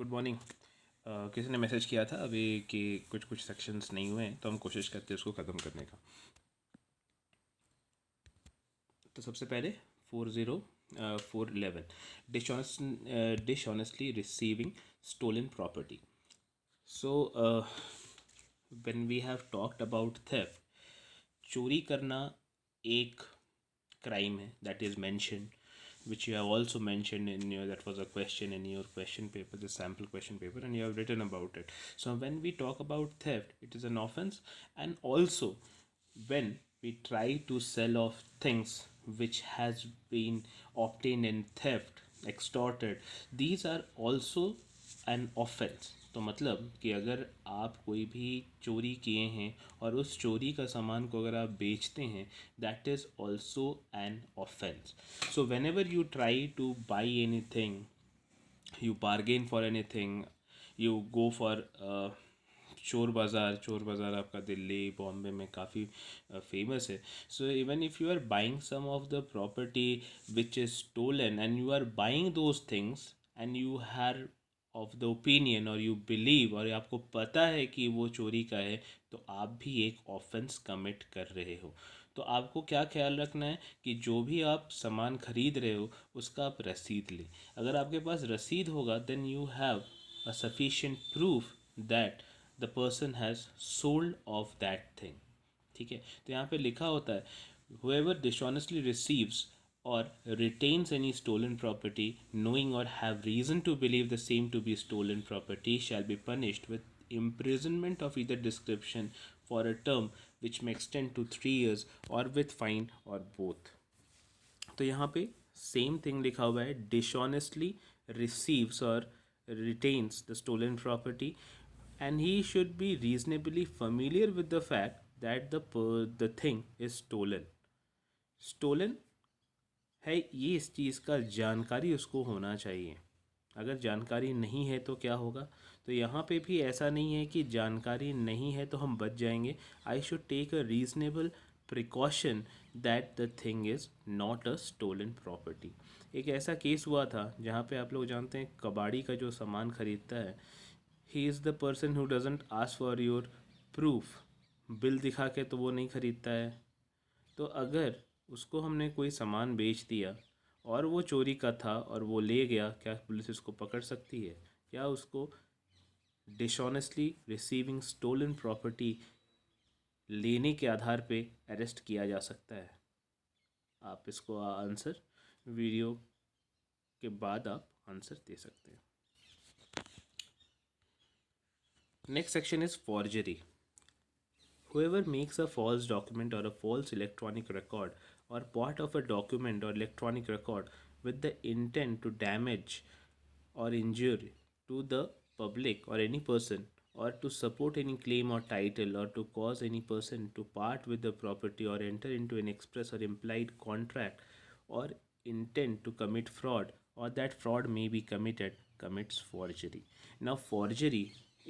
Good morning. किसी ने message किया था अभी कि कुछ सेक्शंस नहीं हुए हैं, तो हम कोशिश करते हैं उसको ख़त्म करने का। तो सबसे पहले 40411 dishonestly receiving stolen property. So when we have talked about theft, चोरी करना एक crime है that is mentioned, which you have also mentioned in your, that was a question in your question paper, the sample question paper, and you have written about it. So when we talk about theft, it is an offense. And also when we try to sell off things which has been obtained in theft, extorted, these are also an offense. तो मतलब कि अगर आप कोई भी चोरी किए हैं और उस चोरी का सामान को अगर आप बेचते हैं, that is also an offence. So when ever you try two by any thing, you bargain for anything, you go for चोर बाज़ार आपका दिल्ली बॉम्बे में काफ़ी फेमस है. So even if you are buying some of the property which is stolen and you are buying those things and you hear of the opinion और you believe और आपको पता है कि वो चोरी का है, तो आप भी एक ऑफेंस कमिट कर रहे हो. तो आपको क्या ख्याल रखना है कि जो भी आप सामान खरीद रहे हो उसका आप रसीद लें. अगर आपके पास रसीद होगा then you have a sufficient proof that the person has sold off that thing. ठीक है. तो यहाँ पे लिखा होता है whoever dishonestly receives or retains any stolen property knowing or have reason to believe the same to be stolen property shall be punished with imprisonment of either description for a term which may extend to 3 years or with fine or both. तो यहाँ पे same thing लिखा हुआ है, डिशऑनेस्टली receives और retains the stolen property, and he should be reasonably familiar with the fact that the thing is stolen है. ये इस चीज़ का जानकारी उसको होना चाहिए. अगर जानकारी नहीं है तो क्या होगा. तो यहाँ पे भी ऐसा नहीं है कि जानकारी नहीं है तो हम बच जाएंगे. I should take a reasonable precaution that the thing is not a stolen property. एक ऐसा केस हुआ था जहाँ पे आप लोग जानते हैं कबाड़ी का जो सामान खरीदता है, he is the person who doesn't ask for your proof. Bill दिखा के तो वो नहीं खरीदता है. तो अगर उसको हमने कोई सामान बेच दिया और वो चोरी का था और वो ले गया, क्या पुलिस उसको पकड़ सकती है? क्या उसको डिशऑनेस्टली रिसीविंग स्टोलन प्रॉपर्टी लेने के आधार पे अरेस्ट किया जा सकता है? आप इसको आंसर वीडियो के बाद आप आंसर दे सकते हैं. Next section is forgery. Whoever makes a false document or a false electronic record or part of a document or electronic record with the intent to damage or injure to the public or any person, or to support any claim or title, or to cause any person to part with the property or enter into an express or implied contract or intent to commit fraud, or that fraud may be committed, commits forgery. Now forgery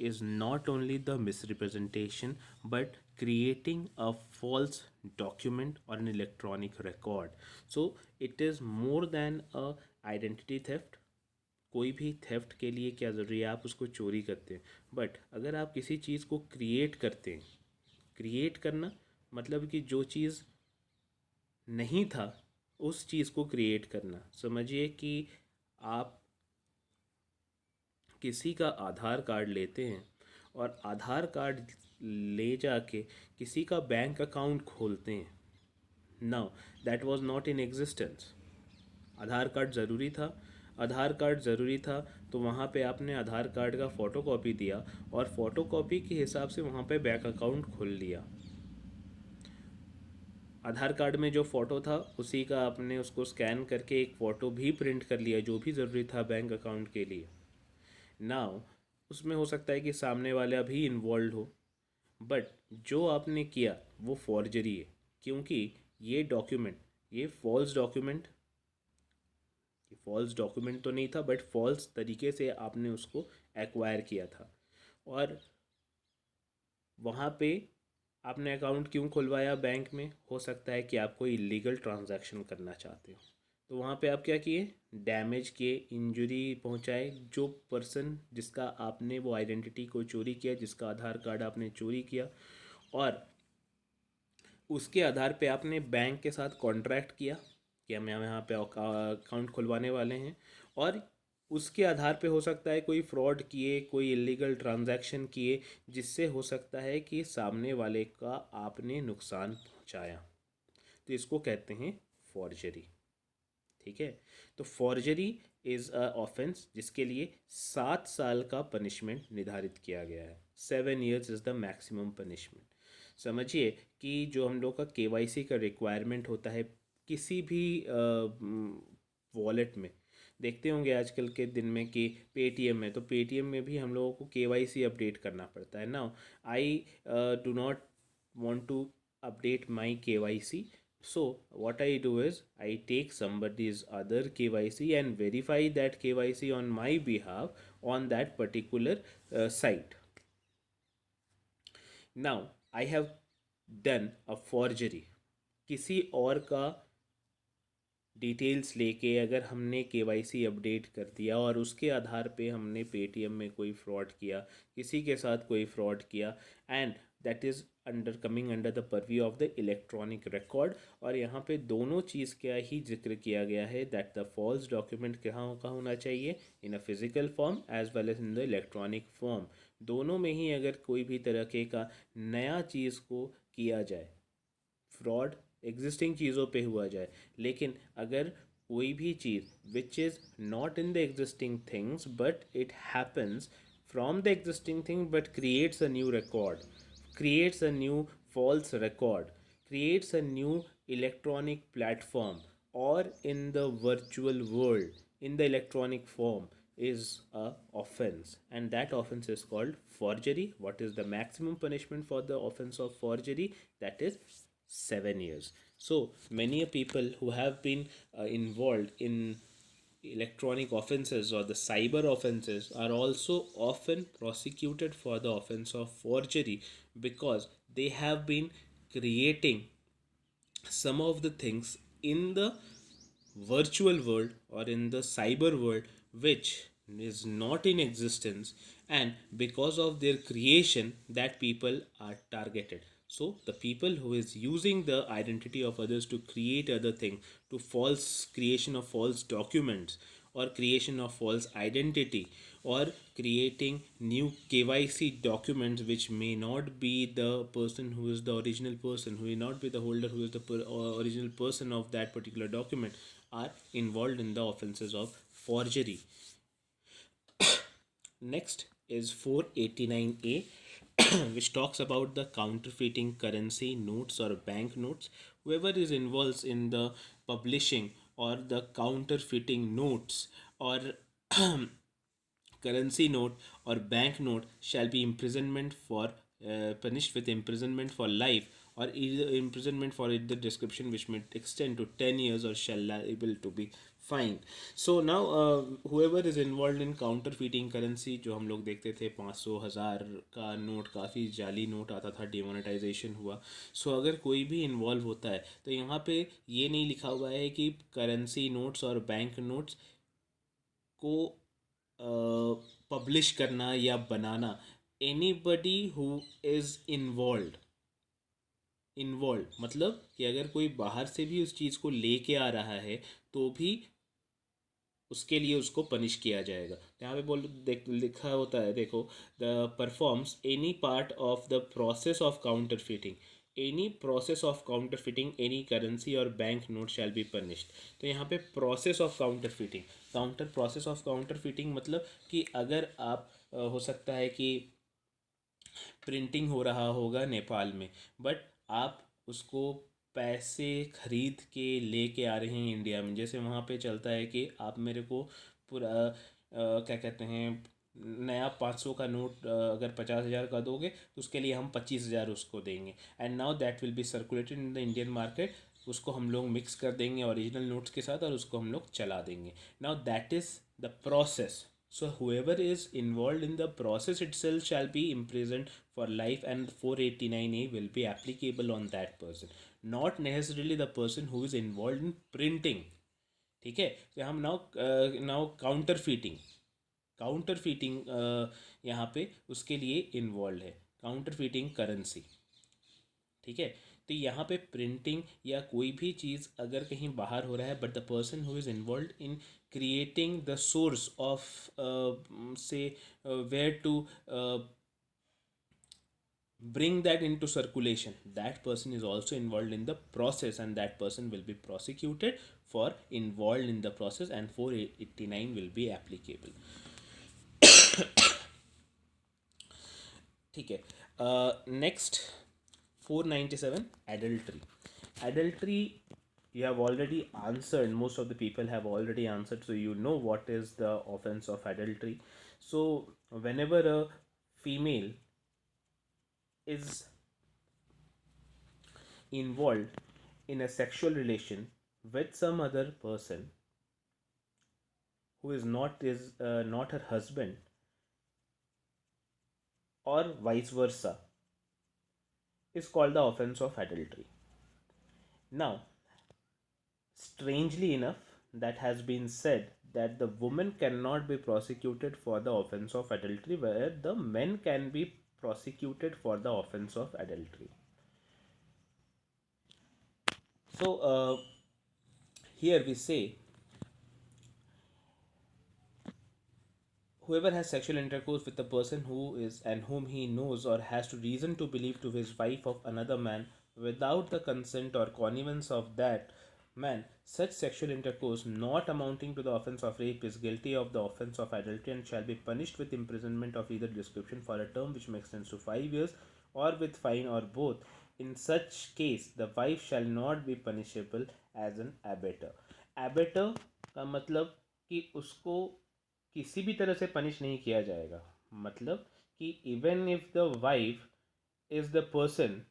is not only the misrepresentation but creating a false document or an electronic record. So it is more than a identity theft. कोई भी theft के लिए क्या ज़रूरी है, आप उसको चोरी करते हैं. बट अगर आप किसी चीज़ को क्रिएट करते हैं, क्रिएट करना मतलब कि जो चीज़ नहीं था उस चीज़ को क्रिएट करना. समझिए कि आप किसी का आधार कार्ड लेते हैं और आधार कार्ड ले जाके किसी का बैंक अकाउंट खोलते हैं. Now that was not in existence. Aadhaar card ज़रूरी था. आधार कार्ड ज़रूरी था तो वहाँ पे आपने आधार कार्ड का फ़ोटोकॉपी दिया और फ़ोटोकॉपी के हिसाब से वहाँ पे बैंक अकाउंट खोल लिया. आधार कार्ड में जो फ़ोटो था उसी का आपने उसको स्कैन करके एक फ़ोटो भी प्रिंट कर लिया जो भी ज़रूरी था बैंक अकाउंट के लिए. नाउ उसमें हो सकता है कि सामने वाला भी इन्वॉल्व हो, बट जो आपने किया वो फॉर्जरी है. क्योंकि ये डॉक्यूमेंट, ये फॉल्स डॉक्यूमेंट तो नहीं था बट फॉल्स तरीके से आपने उसको एक्वायर किया था. और वहाँ पे आपने अकाउंट क्यों खुलवाया बैंक में? हो सकता है कि आप कोई इलीगल ट्रांजैक्शन करना चाहते हो. तो वहाँ पे आप क्या किए, डैमेज किए, इंजरी पहुँचाए, जो पर्सन जिसका आपने वो आइडेंटिटी को चोरी किया, जिसका आधार कार्ड आपने चोरी किया, और उसके आधार पे आपने बैंक के साथ कॉन्ट्रैक्ट किया कि हम यहाँ पे अकाउंट खुलवाने वाले हैं, और उसके आधार पे हो सकता है कोई फ्रॉड किए, कोई इलीगल ट्रांजैक्शन किए, जिससे हो सकता है कि सामने वाले का आपने नुकसान पहुंचाया, तो इसको कहते हैं फॉर्जरी। ठीक है, तो फॉर्जरी इज़ अ ऑफेंस जिसके लिए 7 साल का पनिशमेंट निर्धारित किया गया है। 7 years is the maximum punishment. समझिए कि जो हम लोग का केवाईसी का रिक्वायरमेंट होता है किसी भी वॉलेट में, देखते होंगे आजकल के दिन में कि पेटीएम में, तो पेटीएम में भी हम लोगों को केवाईसी अपडेट करना पड़ता है। Now I do not want to update my KYC. So what I do is I take somebody's other KYC and verify that KYC on my behalf on that particular site. Now I have done a forgery, किसी और का details लेके अगर हमने KYC update कर दिया और उसके आधार पे हमने पेटीएम में कोई फ्रॉड किया, किसी के साथ कोई फ्रॉड किया, and that is under coming under the purview of the electronic record. और यहाँ पे दोनों चीज़ का ही जिक्र किया गया है दैट द फॉल्स डॉक्यूमेंट कहाँ का होना चाहिए, in a physical form as well as in the electronic form. दोनों में ही अगर कोई भी तरह के का नया चीज़ को किया जाए, फ्रॉड एग्जिस्टिंग चीज़ों पे हुआ जाए, लेकिन अगर कोई भी चीज़ which is not in the existing things but it happens from the existing thing but creates a new record, creates a new false record, creates a new electronic platform, or in the virtual world in the electronic form, is a offense, and that offense is called forgery. What is the maximum punishment for the offense of forgery? That is 7 years. So many people who have been involved in electronic offenses or the cyber offenses are also often prosecuted for the offense of forgery, because they have been creating some of the things in the virtual world or in the cyber world which is not in existence, and because of their creation that people are targeted. So the people who is using the identity of others to create other thing, to false creation of false documents or creation of false identity, or creating new KYC documents which may not be the person who is the original person, who may not be the holder who is the original person of that particular document, are involved in the offenses of forgery. Next is 489A, which talks about the counterfeiting currency notes or bank notes. Whoever is involved in the publishing or the counterfeiting notes or currency note or bank note shall be imprisonment for punished with imprisonment for life, or either imprisonment for the description which may extend to 10 years, or shall liable to be fine. So now whoever is involved in counterfeiting currency, जो हम लोग देखते थे 500,000 का note, काफ़ी जाली note आता था, डिमोनेटाइजेशन हुआ. सो अगर कोई भी इन्वॉल्व होता है तो यहाँ पे ये नहीं लिखा हुआ है कि करेंसी नोट्स और बैंक नोट्स को पब्लिश करना या बनाना. एनीबडी हु इज़ इन्वॉल्व मतलब कि अगर कोई बाहर से भी उस चीज़ को लेके आ रहा है तो भी उसके लिए उसको पनिश किया जाएगा. यहाँ पे बोल देख लिखा होता है, देखो, the performs any part of the process of counterfeiting, any process of counterfeiting any currency और bank note shall be punished. तो यहाँ पे process of counterfeiting, process of counterfeiting मतलब कि अगर आप हो सकता है कि प्रिंटिंग हो रहा होगा नेपाल में, बट आप उसको पैसे खरीद के लेके आ रहे हैं इंडिया में. जैसे वहाँ पे चलता है कि आप मेरे को पूरा क्या कहते हैं, नया 500 का नोट अगर 50,000 का दोगे तो उसके लिए हम 25,000 उसको देंगे, and now that will be circulated in the Indian market. उसको हम लोग मिक्स कर देंगे ओरिजिनल नोट्स के साथ और उसको हम लोग चला देंगे. Now that is the process. So whoever is involved in the process itself shall be imprisoned for life, and 489A will be applicable on that person, not necessarily the person who is involved in printing. ठीक है, कि हम now counter fitting, counter fitting यहाँ पे उसके लिए involve है, counter fitting currency. ठीक है, तो यहाँ पे प्रिंटिंग या कोई भी चीज़ अगर कहीं बाहर हो रहा है, but the person who is involve in creating the source of से where to bring that into circulation, that person is also involved in the process, and that person will be prosecuted for involved in the process, and 489 will be applicable. ठीक है, next 497, adultery. Adultery, you have already answered, most of the people have already answered, so you know what is the offense of adultery. So whenever a female is involved in a sexual relation with some other person who is not her husband, or vice versa, is called the offense of adultery. Now, strangely enough, that has been said that the woman cannot be prosecuted for the offense of adultery, where the men can be prosecuted for the offense of adultery. So here we say, whoever has sexual intercourse with a person who is and whom he knows or has to reason to believe to his wife of another man without the consent or connivance of that man, such sexual intercourse not amounting to the offense of rape is guilty of the offense of adultery and shall be punished with imprisonment of either description for a term which may extend to 5 years, or with fine, or both. In such case, the wife shall not be punishable as an abettor. Abettor का मतलब कि उसको किसी भी तरह से punish नहीं किया जाएगा, मतलब कि even if the wife is the person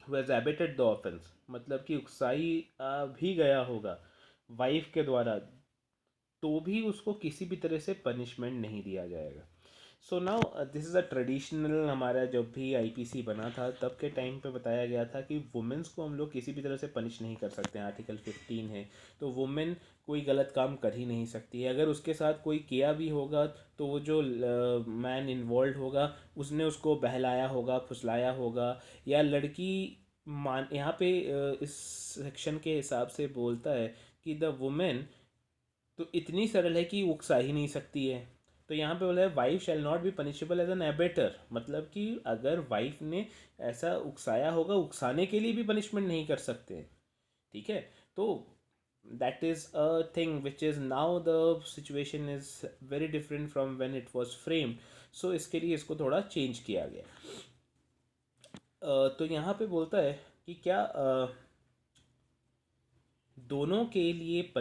who has abetted the offence, मतलब कि उकसाई भी गया होगा वाइफ के द्वारा, तो भी उसको किसी भी तरह से पनिशमेंट नहीं दिया जाएगा. So now this is a traditional, हमारा जब भी आईपीसी बना था तब के टाइम पे बताया गया था कि वुमेंस को हम लोग किसी भी तरह से पनिश नहीं कर सकते हैं. आर्टिकल 15 है, तो वुमेन कोई गलत काम कर ही नहीं सकती है. अगर उसके साथ कोई किया भी होगा तो वो जो मैन इन्वॉल्व होगा उसने उसको बहलाया होगा, फुसलाया होगा, या लड़की मान यहाँ पे इस सेक्शन के हिसाब से बोलता है कि द वुमेन तो इतनी सरल है कि उकसा ही नहीं सकती है. तो यहाँ पे बोला है wife shall not be punishable as an abettor, मतलब कि अगर वाइफ ने ऐसा उकसाया होगा, उकसाने के लिए भी पनिशमेंट नहीं कर सकते. ठीक है, तो that is a thing which is now the situation is very different from when it was framed. So इसके लिए इसको थोड़ा चेंज किया गया. तो यहाँ पे बोलता है कि क्या दोनों के लिए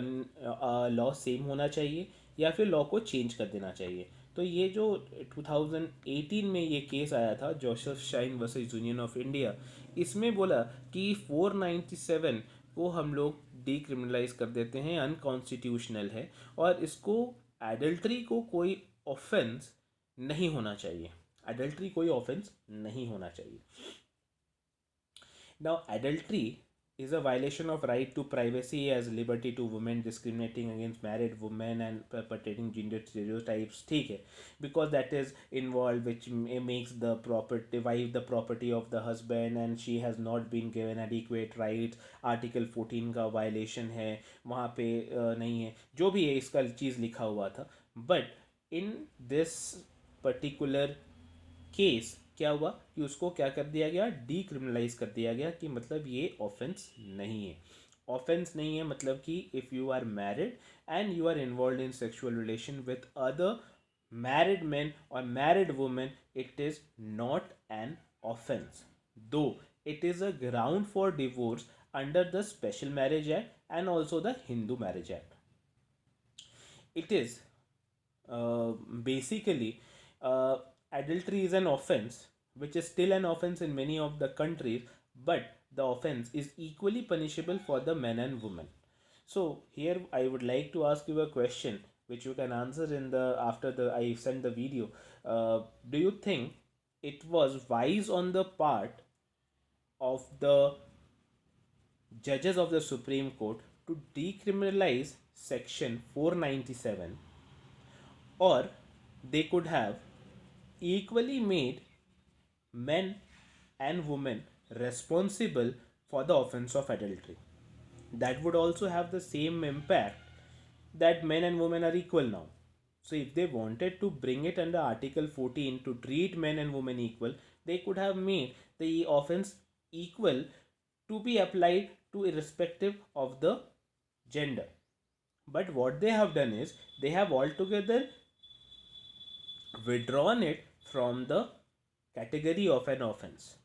लॉ सेम होना चाहिए या फिर लॉ को चेंज कर देना चाहिए. तो ये जो 2018 में ये केस आया था, Joseph shine versus union of India, इसमें बोला कि 497 को हम लोग डीक्रिमिनलाइज कर देते हैं, अनकॉन्स्टिट्यूशनल है, और इसको एडल्ट्री को कोई ऑफेंस नहीं होना चाहिए. एडल्ट्री कोई ऑफेंस नहीं होना चाहिए. Now, adultery is a violation of right to privacy as liberty to women, discriminating against married women and perpetrating gender stereotypes. ठीक है, because that is involved, which makes the property wife the property of the husband and she has not been given adequate rights. Article 14 का violation है, वहाँ पे नहीं है, जो भी है इसका चीज़ लिखा हुआ था. But in this particular case क्या हुआ कि उसको क्या कर दिया गया, डीक्रिमिनलाइज कर दिया गया, कि मतलब ये ऑफेंस नहीं है. ऑफेंस नहीं है मतलब कि if you are married and you are involve in sexual relation with other married men or married women, it is not an offense, though it is a ground for divorce under the Special Marriage Act and also the Hindu Marriage Act. It is basically, uh, adultery is an offense which is still an offense in many of the countries, but the offense is equally punishable for the men and women. So here I would like to ask you a question which you can answer in the after the I send the video. Do you think it was wise on the part of the judges of the Supreme Court to decriminalize section 497, or they could have equally made men and women responsible for the offense of adultery. That would also have the same impact, that men and women are equal now. So, if they wanted to bring it under Article 14 to treat men and women equal, they could have made the offense equal to be applied to irrespective of the gender. But what they have done is they have altogether withdrawn it from the category of an offense.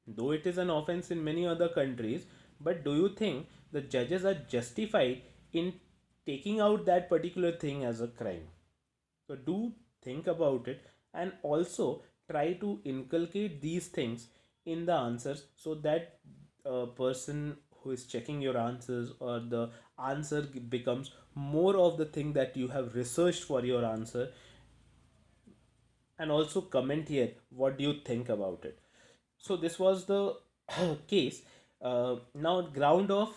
Though it is an offense in many other countries, but do you think the judges are justified in taking out that particular thing as a crime? So do think about it, and also try to inculcate these things in the answers, so that a person who is checking your answers, or the answer becomes more of the thing that you have researched for your answer. And also comment here what do you think about it. So this was the case. Now, ground of,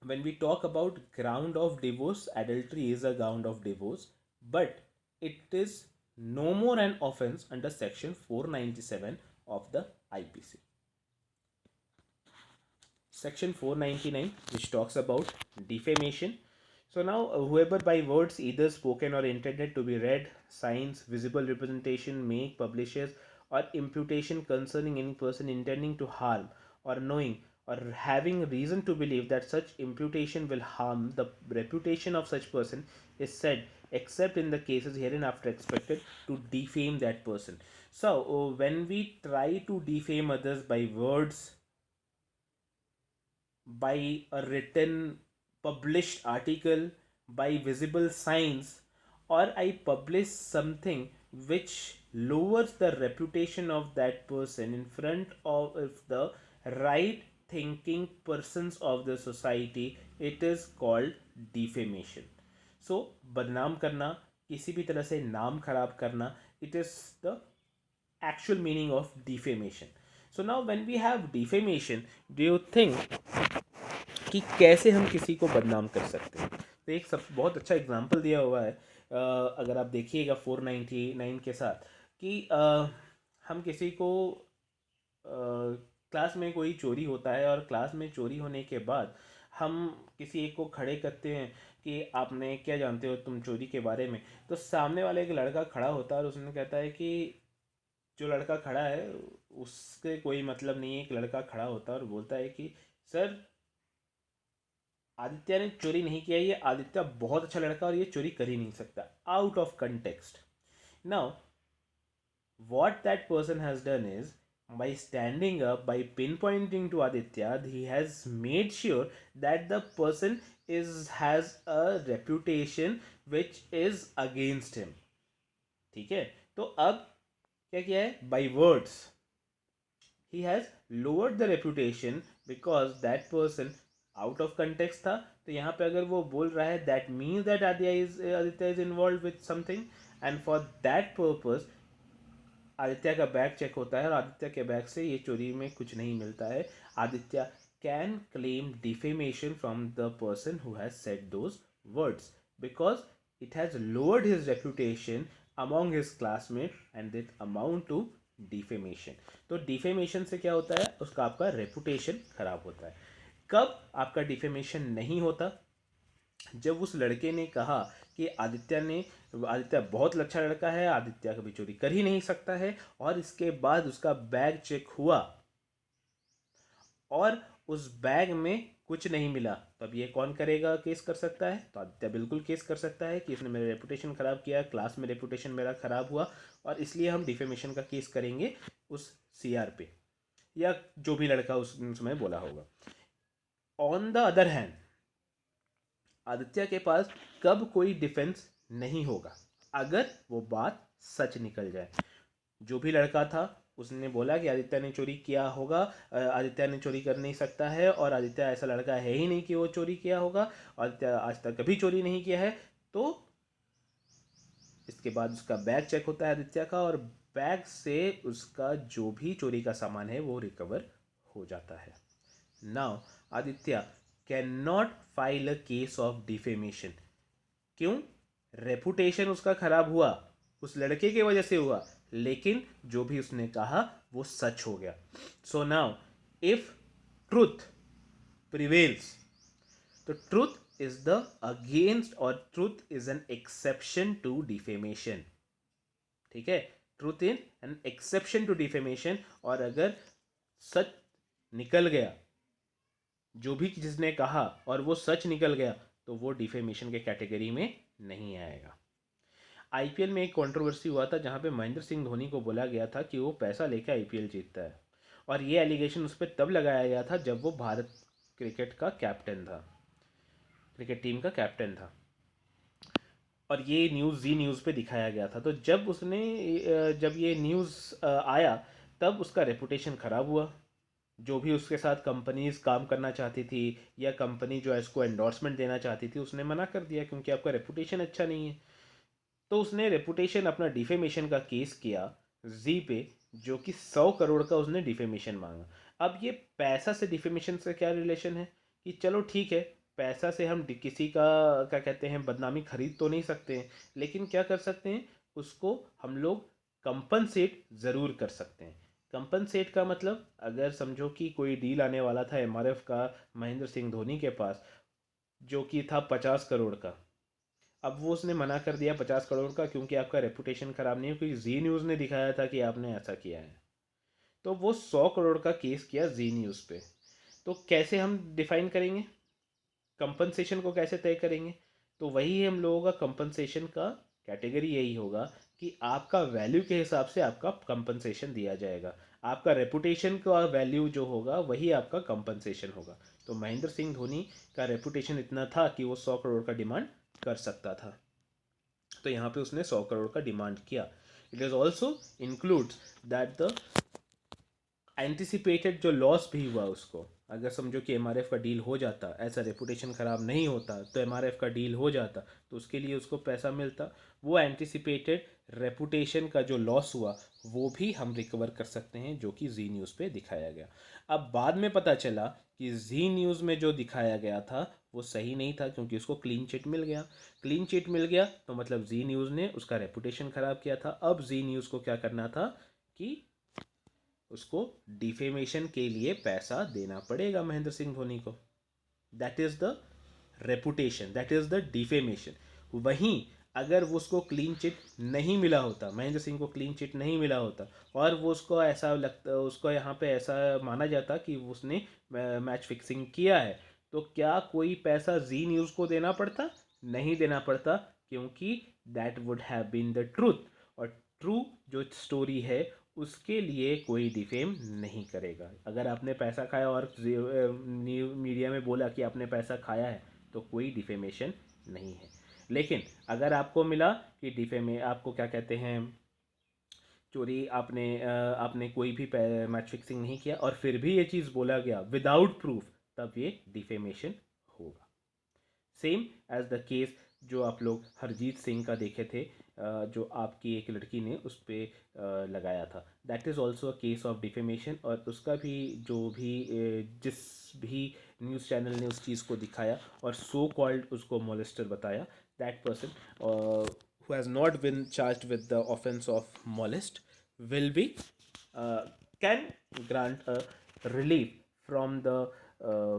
when we talk about ground of divorce, adultery is a ground of divorce, but it is no more an offense under section 497 of the IPC. Section 499, which talks about defamation. So now, whoever by words either spoken or intended to be read, signs, visible representation, make, publishes, or imputation concerning any person intending to harm, or knowing or having reason to believe that such imputation will harm the reputation of such person, is said, except in the cases hereinafter expected, to defame that person. So when we try to defame others by words, by a written published article, by visible signs, or I publish something which lowers the reputation of that person in front of the right thinking persons of the society, it is called defamation. So बदनाम करना, किसी भी तरह से नाम खराब करना, it is the actual meaning of defamation. So now when we have defamation, do you think कि कैसे हम किसी को बदनाम कर सकते हैं? तो एक सब बहुत अच्छा एग्जांपल दिया हुआ है, अगर आप देखिएगा 499 के साथ, कि हम किसी को, क्लास में कोई चोरी होता है, और क्लास में चोरी होने के बाद हम किसी एक को खड़े करते हैं कि आपने क्या जानते हो तुम चोरी के बारे में। तो सामने वाला एक लड़का खड़ा होता है और उसने कहता है कि जो लड़का खड़ा है उसके कोई मतलब नहीं है। एक लड़का खड़ा होता है और बोलता है कि सर, आदित्य ने चोरी नहीं किया, ये आदित्य बहुत अच्छा लड़का और ये चोरी कर ही नहीं सकता, out of context. Now what that person has done is, by standing up, by pinpointing to Aditya, he has made sure that the person has a reputation which is against him. ठीक है, तो अब क्या किया है, by words he has lowered the reputation, because that person out of context था। तो यहाँ पे अगर वो बोल रहा है that means that Aditya is involved with something, and for that purpose Aditya का बैग चेक होता है और आदित्य के बैग से ये चोरी में कुछ नहीं मिलता है। Aditya can claim defamation from the person who has said those words, because it has lowered his reputation among his classmate, and that amount to defamation. तो डिफेमेशन से क्या होता है, उसका आपका रेपुटेशन खराब होता है। कब आपका डिफेमेशन नहीं होता, जब उस लड़के ने कहा कि आदित्य बहुत अच्छा लड़का है, आदित्य कभी चोरी कर ही नहीं सकता है, और इसके बाद उसका बैग चेक हुआ और उस बैग में कुछ नहीं मिला, तो अब ये कौन करेगा, केस कर सकता है? तो आदित्य बिल्कुल केस कर सकता है कि इसने मेरा रेपुटेशन खराब किया, क्लास में रेपुटेशन मेरा खराब हुआ, और इसलिए हम डिफेमेशन का केस करेंगे उस सीआर पे, या जो भी लड़का उस समय बोला होगा। On the other hand, Aditya के पास कब कोई डिफेंस नहीं होगा, अगर वो बात सच निकल जाए। जो भी लड़का था उसने बोला कि आदित्य ने चोरी किया होगा, आदित्य ने चोरी कर नहीं सकता है, और आदित्य ऐसा लड़का है ही नहीं कि वो चोरी किया होगा, आदित्य आज तक कभी चोरी नहीं किया है। तो इसके बाद उसका बैग चेक होता है आदित्य का, और बैग से उसका जो भी चोरी का सामान है वो रिकवर हो जाता है। Now Aditya can not file a case of defamation. क्यों? रेपुटेशन उसका खराब हुआ, उस लड़के की वजह से हुआ, लेकिन जो भी उसने कहा वो सच हो गया। So now if truth prevails, तो ट्रुथ इज द अगेंस्ट, और truth is an exception to defamation. ठीक है, truth in an exception to defamation. और अगर सच निकल गया, जो भी जिसने कहा और वो सच निकल गया, तो वो डिफेमेशन के कैटेगरी में नहीं आएगा। आईपीएल में एक कंट्रोवर्सी हुआ था जहां पे महेंद्र सिंह धोनी को बोला गया था कि वो पैसा लेकर आईपीएल जीतता है, और ये एलिगेशन उस पर तब लगाया गया था जब वो भारत क्रिकेट का कैप्टन था, क्रिकेट टीम का कैप्टन था, और ये न्यूज़ जी न्यूज़ पे दिखाया गया था। तो जब उसने जब ये न्यूज़ आया, तब उसका रेपुटेशन ख़राब हुआ। जो भी उसके साथ कंपनीज काम करना चाहती थी या कंपनी जो है इसको एंडोर्समेंट देना चाहती थी, उसने मना कर दिया क्योंकि आपका रेपुटेशन अच्छा नहीं है। तो उसने रेपुटेशन अपना डिफेमेशन का केस किया जी पे, जो कि 100 करोड़ का उसने डिफेमेशन मांगा। अब ये पैसा से डिफेमेशन से क्या रिलेशन है? कि चलो ठीक है, पैसा से हम किसी का क्या कहते हैं बदनामी खरीद तो नहीं सकते हैं, लेकिन क्या कर सकते हैं, उसको हम लोग कंपनसेट ज़रूर कर सकते हैं। कंपनसेट का मतलब, अगर समझो कि कोई डील आने वाला था एमआरएफ का महेंद्र सिंह धोनी के पास, जो कि था 50 करोड़ का। अब वो उसने मना कर दिया 50 करोड़ का, क्योंकि आपका रेपुटेशन ख़राब नहीं है, क्योंकि जी न्यूज़ ने दिखाया था कि आपने ऐसा किया है। तो वो 100 करोड़ का केस किया जी न्यूज़ पे। तो कैसे हम डिफाइन करेंगे कंपनसेशन को, कैसे तय करेंगे? तो वही हम लोगों का कंपनसेशन का कैटेगरी यही होगा कि आपका वैल्यू के हिसाब से आपका कंपनसेशन दिया जाएगा। आपका रेपुटेशन का वैल्यू जो होगा वही आपका कंपनसेशन होगा। तो महेंद्र सिंह धोनी का रेपुटेशन इतना था कि वो 100 करोड़ का डिमांड कर सकता था, तो यहाँ पे उसने 100 करोड़ का डिमांड किया। It is also includes that the anticipated जो लॉस भी हुआ उसको, अगर समझो कि एमआरएफ का डील हो जाता, ऐसा रेपुटेशन ख़राब नहीं होता तो एमआरएफ का डील हो जाता, तो उसके लिए उसको पैसा मिलता। वो एंटिसिपेटेड रेपुटेशन का जो लॉस हुआ वो भी हम रिकवर कर सकते हैं, जो कि जी न्यूज़ पे दिखाया गया। अब बाद में पता चला कि जी न्यूज़ में जो दिखाया गया था वो सही नहीं था, क्योंकि उसको क्लीन चिट मिल गया। क्लीन चिट मिल गया तो मतलब जी न्यूज़ ने उसका रेपुटेशन ख़राब किया था। अब जी न्यूज़ को क्या करना था कि उसको डिफेमेशन के लिए पैसा देना पड़ेगा महेंद्र सिंह धोनी को। That is the reputation, that is the defamation. वहीं अगर वो उसको क्लीन चिट नहीं मिला होता, महेंद्र सिंह को क्लीन चिट नहीं मिला होता, और वो उसको ऐसा लगता, उसको यहाँ पे ऐसा माना जाता कि उसने मैच फिक्सिंग किया है, तो क्या कोई पैसा जी न्यूज़ को देना पड़ता? नहीं देना पड़ता, क्योंकि that would have been the truth. और ट्रू जो स्टोरी है उसके लिए कोई डिफेम नहीं करेगा। अगर आपने पैसा खाया और न्यू मीडिया में बोला कि आपने पैसा खाया है, तो कोई डिफेमेशन नहीं है। लेकिन अगर आपको मिला कि डिफेमे आपको क्या कहते हैं, चोरी आपने कोई भी मैच फिक्सिंग नहीं किया और फिर भी ये चीज़ बोला गया विदाउट प्रूफ, तब ये डिफेमेशन होगा। सेम एज द केस जो आप लोग हरजीत सिंह का देखे थे, जो आपकी एक लड़की ने उस पर लगाया था, that is also a case of defamation. और उसका भी जो भी जिस भी न्यूज़ चैनल ने उस चीज़ को दिखाया और सो कॉल्ड उसको मोलेस्टर बताया, that person who has not been charged with the offense of molest will be can grant a relief from the uh,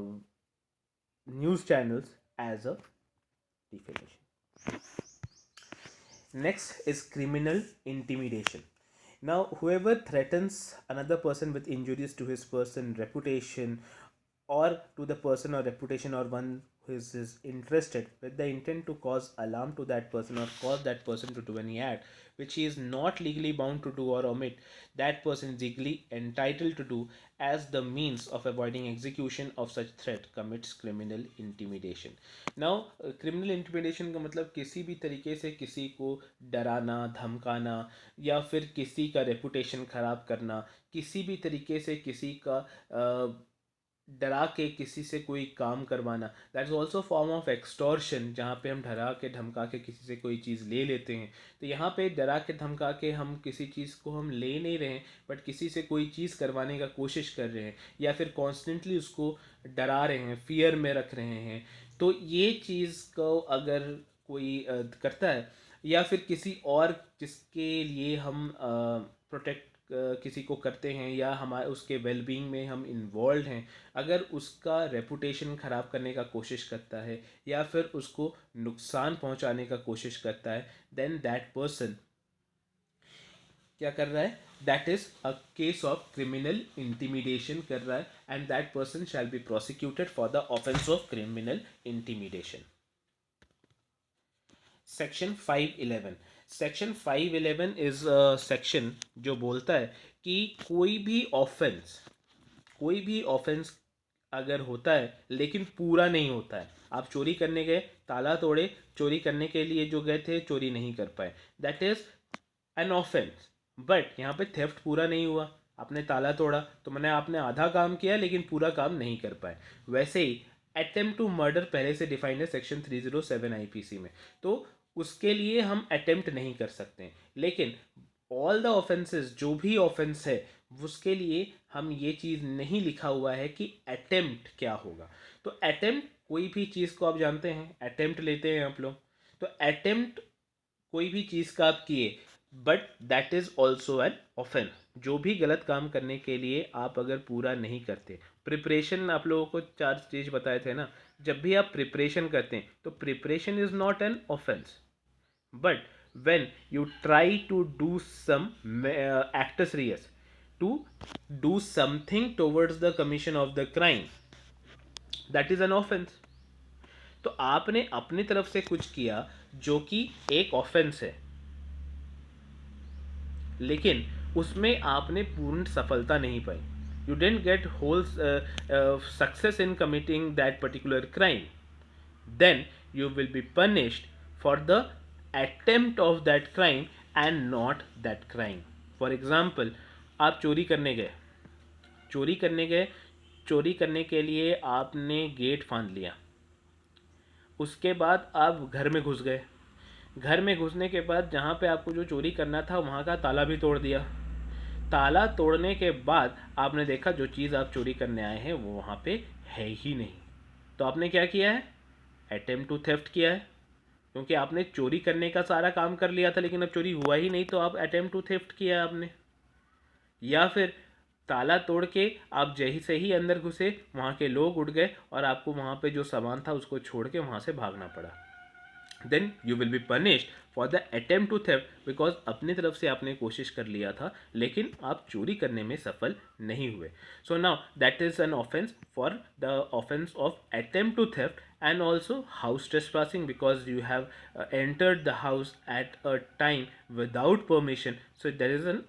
news channels as a defamation. Next is criminal intimidation. Now, whoever threatens another person with injuries to his person, reputation, or to the person or reputation, or one who is interested with the intent to cause alarm to that person or cause that person to do any act which he is not legally bound to do or omit, that person is legally entitled to do as the means of avoiding execution of such threat commits criminal intimidation. Now criminal intimidation का मतलब किसी भी तरीके से किसी को डराना, धमकाना, या फिर किसी का रेपुटेशन ख़राब करना, किसी भी तरीके से किसी का डरा के किसी से कोई काम करवाना, that is also form of extortion, जहाँ पे हम डरा के धमका के किसी से कोई चीज़ ले लेते हैं। तो यहाँ पे डरा के धमका के हम किसी चीज़ को हम ले नहीं रहे हैं, बट किसी से कोई चीज़ करवाने का कोशिश कर रहे हैं, या फिर कॉन्स्टेंटली उसको डरा रहे हैं, फियर में रख रहे हैं। तो ये चीज़ को अगर कोई करता है, या फिर किसी और जिसके लिए हम प्रोटेक्ट किसी को करते हैं, या हमारे उसके वेलबींग में हम इन्वॉल्व हैं, अगर उसका रेपुटेशन ख़राब करने का कोशिश करता है, या फिर उसको नुकसान पहुंचाने का कोशिश करता है, देन दैट पर्सन क्या कर रहा है, that is a case of criminal intimidation कर रहा है, and that person shall be prosecuted for the offence of criminal intimidation. Section 511, section 511 is a section जो बोलता है कि कोई भी ऑफेंस अगर होता है लेकिन पूरा नहीं होता है, आप चोरी करने गए, ताला तोड़े, चोरी करने के लिए जो गए थे चोरी नहीं कर पाए, that is an offence. But यहाँ पे थेफ्ट पूरा नहीं हुआ, आपने ताला तोड़ा तो मैंने आपने आधा काम किया लेकिन पूरा काम नहीं कर पाए। वैसे ही अटेम्प्ट टू मर्डर पहले से डिफाइंड है सेक्शन 307 आईपीसी में, तो उसके लिए हम अटेम्प्ट नहीं कर सकते हैं। लेकिन ऑल द ऑफेंसेस, जो भी ऑफेंस है, उसके लिए हम ये चीज़ नहीं लिखा हुआ है कि अटेम्प्ट क्या होगा। तो अटेम्प्ट, कोई भी चीज़ को आप जानते हैं अटेम्प्ट लेते हैं आप लोग, तो अटेम्प्ट कोई भी चीज़ का आप किए, but that is also an offence. जो भी गलत काम करने के लिए आप अगर पूरा नहीं करते, प्रिपरेशन आप लोगों को 4 चीज़ बताए थे ना, जब भी आप प्रिपरेशन करते हैं तो preparation is not an offence, but when you try to do some actus reus, to do something towards the commission of the crime, that is an offense। तो आपने अपनी तरफ से कुछ किया जो कि एक ऑफेंस है, लेकिन उसमें आपने पूर्ण सफलता नहीं पाई, you didn't get whole success in committing that particular crime, then you will be punished for the attempt of that crime and not that crime। For example, आप चोरी करने गए, चोरी करने गए, चोरी करने के लिए आपने गेट फांद लिया, उसके बाद आप घर में घुस गए, घर में घुसने के बाद जहाँ पे आपको जो चोरी करना था वहाँ का ताला भी तोड़ दिया, ताला तोड़ने के बाद आपने देखा जो चीज़ आप चोरी करने आए हैं वो वहाँ पे है ही नहीं, तो आपने क्या किया है, अटेम्प्ट टू थेफ्ट किया है, क्योंकि आपने चोरी करने का सारा काम कर लिया था लेकिन अब चोरी हुआ ही नहीं, तो आप अटेम्प्ट टू थेफ्ट किया आपने। या फिर ताला तोड़ के आप जही से ही अंदर घुसे, वहाँ के लोग उठ गए और आपको वहाँ पे जो सामान था उसको छोड़ के वहाँ से भागना पड़ा, then you will be punished for the attempt to theft, because अपनी तरफ से आपने कोशिश कर लिया था लेकिन आप चोरी करने में सफल नहीं हुए। So now that is an offence for the offence of attempt to theft, and also house trespassing, because you have entered the house at a time without permission, so there is an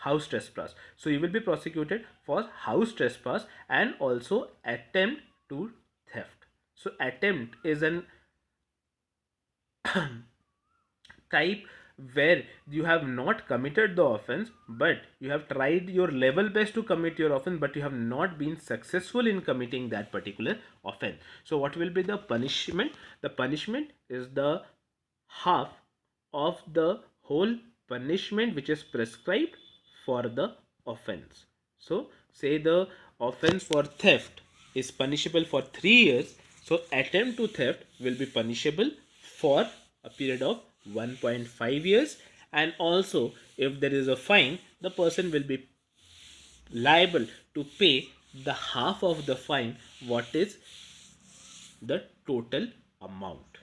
house trespass, so you will be prosecuted for house trespass and also attempt to theft। So attempt is an type where you have not committed the offense, but you have tried your level best to commit your offense, but you have not been successful in committing that particular offense। So what will be the punishment? The punishment is the half of the whole punishment which is prescribed for the offense। So say the offense for theft is punishable for 3 years, so attempt to theft will be punishable for a period of 1.5 years, and also if there is a fine, the person will be liable to pay the half of the fine, what is the total amount।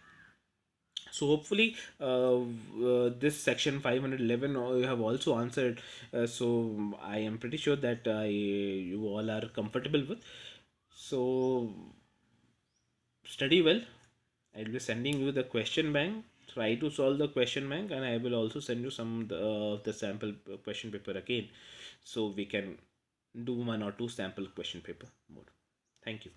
So hopefully this section 511 you have also answered, so I am pretty sure that you all are comfortable with, so study well. I will be sending you the question bank, try to solve the question bank, and I will also send you some of the sample question paper again, so we can do 1 or 2 sample question paper more. Thank you.